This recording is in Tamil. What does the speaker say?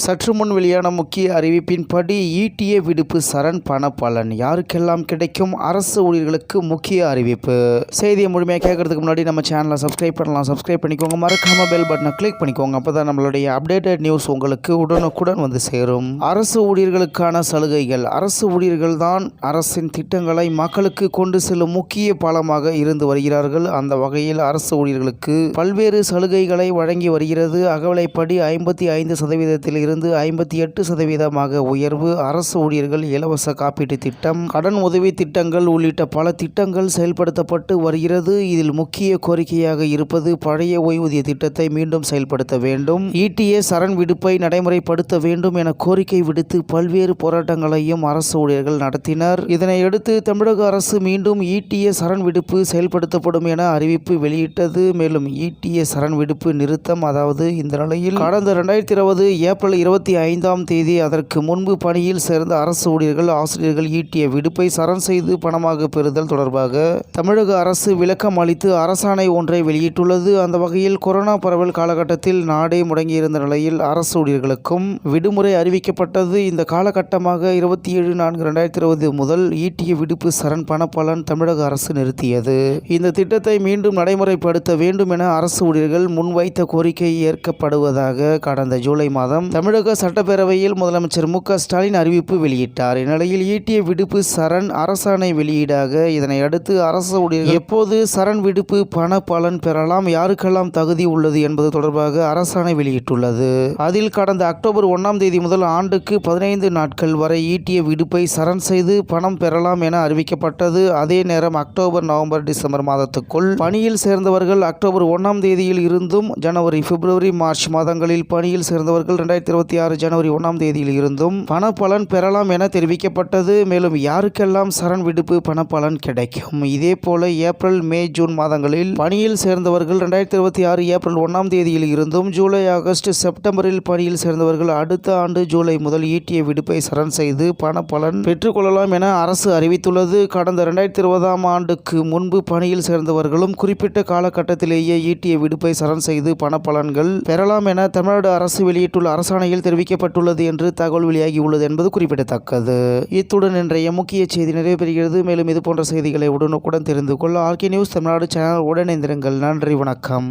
சற்று முன் வெளியான முக்கிய அறிவிப்பின்படி ஈட்டிய விடுப்பு சரண் பண பலன் யாருக்கெல்லாம் கிடைக்கும்? அரசு ஊழியர்களுக்கு முக்கிய அறிவிப்பு. செய்தியை முழுமையாக கேட்கறதுக்கு முன்னாடி நம்ம சேனலை சப்ஸ்கிரைப் பண்ணலாம். சப்ஸ்கிரைப் பண்ணிக்கோங்க. மறக்காம பெல் பட்டனை கிளிக் பண்ணிக்கோங்க. அப்போ தான் நம்மளுடைய அப்டேட்டட் நியூஸ் உங்களுக்கு உடனுக்குடன் வந்து சேரும். அரசு ஊழியர்களுக்கான சலுகைகள். அரசு ஊழியர்கள் தான் அரசின் திட்டங்களை மக்களுக்கு கொண்டு செல்லும் முக்கிய பாலமாக இருந்து வருகிறார்கள். அந்த வகையில் அரசு ஊழியர்களுக்கு பல்வேறு சலுகைகளை வழங்கி வருகிறது. அகவிலைப்படி 55% இருந்து 58% உயர்வு, அரசு ஊழியர்கள் இலவச காப்பீட்டு திட்டம், கடன் உதவி திட்டங்கள் உள்ளிட்ட பல திட்டங்கள் செயல்படுத்தப்பட்டு வருகிறது. இதில் முக்கிய கோரிக்கையாக இருப்பது பழைய ஓய்வூதிய திட்டத்தை மீண்டும் செயல்படுத்த வேண்டும், ஈட்டிய சரண் விடுப்பை நடைமுறைப்படுத்த வேண்டும் என கோரிக்கை விடுத்து பல்வேறு போராட்டங்களையும் அரசு ஊழியர்கள் நடத்தினர். இதனையடுத்து தமிழக அரசு மீண்டும் ஈட்டிய சரண் விடுப்பு செயல்படுத்தப்படும் என அறிவிப்பு வெளியிட்டது. மேலும் ஈட்டிய சரண் விடுப்பு நிறுத்தம், அதாவது இந்த நிலையில் கடந்த 2020 ஏப்ரல் 25ஆம் தேதி அதற்கு முன்பு பணியில் சேர்ந்த அரசு ஊழியர்கள், ஆசிரியர்கள் ஈட்டிய விடுப்பை சரண் செய்து பணமாக பெறுதல் தொடர்பாக தமிழக அரசு விளக்கம் அளித்து அரசாணை ஒன்றை வெளியிட்டுள்ளது. அந்த வகையில் கொரோனா பரவல் காலகட்டத்தில் நாடே முடங்கியிருந்த நிலையில் அரசு ஊழியர்களுக்கும் விடுமுறை அறிவிக்கப்பட்டது. இந்த காலகட்டமாக 27/4/2020 முதல் ஈட்டிய விடுப்பு சரண் பண பலன் தமிழக அரசு நிறுத்தியது. இந்த திட்டத்தை மீண்டும் நடைமுறைப்படுத்த வேண்டும் என அரசு ஊழியர்கள் முன்வைத்த கோரிக்கை ஏற்கப்படுவதாக கடந்த ஜூலை மாதம் தமிழக சட்டப்பேரவையில் முதலமைச்சர் மு.க.ஸ்டாலின் அறிவிப்பு வெளியிட்டார். இந்நிலையில் ஈட்டிய விடுப்பு சரண் அரசாணை வெளியீடாக இதனை அடுத்து அரசு ஊழியர்கள் எப்போது சரண் விடுப்பு பண பலன் பெறலாம், யாருக்கெல்லாம் தகுதி உள்ளது என்பது தொடர்பாக அரசாணை வெளியிட்டுள்ளது. அதில் கடந்த அக்டோபர் 1ஆம் தேதி முதல் ஆண்டுக்கு 15 நாட்கள் வரை ஈட்டிய விடுப்பை சரண் செய்து பணம் பெறலாம் என அறிவிக்கப்பட்டது. அதே நேரம் அக்டோபர், நவம்பர், டிசம்பர் மாதத்துக்குள் பணியில் சேர்ந்தவர்கள் அக்டோபர் 1ஆம் தேதியில் இருந்தும், ஜனவரி, பிப்ரவரி, மார்ச் மாதங்களில் பணியில் சேர்ந்தவர்கள் 2026 ஜனவரி 1ஆம் தேதியில் இருந்தும் பண பலன் பெறலாம் என தெரிவிக்கப்பட்டது. மேலும் யாருக்கெல்லாம் சரண் விடுப்பு பண பலன் கிடைக்கும்? இதேபோல ஏப்ரல், மே, ஜூன் மாதங்களில் பணியில் சேர்ந்தவர்கள் 2026 ஏப்ரல் 1ஆம் தேதியில் இருந்தும், ஜூலை, ஆகஸ்ட், செப்டம்பரில் பணியில் சேர்ந்தவர்கள் அடுத்த ஆண்டு ஜூலை முதல் ஈட்டிய விடுப்பை சரண் செய்து பண பலன் பெற்றுக்கொள்ளலாம் என அரசு அறிவித்துள்ளது. கடந்த 2020ஆம் ஆண்டுக்கு முன்பு பணியில் சேர்ந்தவர்களும் குறிப்பிட்ட காலகட்டத்திலேயே ஈட்டிய விடுப்பை சரண் செய்து பண பலன்கள் பெறலாம் என தமிழ்நாடு அரசு வெளியிட்டுள்ள அரசாணையில் தெரிவிக்கப்பட்டுள்ளது என்று தகவல் வெளியாகியுள்ளது என்பது குறிப்பிடத்தக்கது. இத்துடன் இன்றைய முக்கிய செய்தி நிறைவேறுகிறது. மேலும் இது போன்ற செய்திகளை உடனுக்குடன் தெரிந்து கொள்ள ஆர்கே நியூஸ் தமிழ்நாடு சேனல் உடன் இணைந்திருங்கள். நன்றி, வணக்கம்.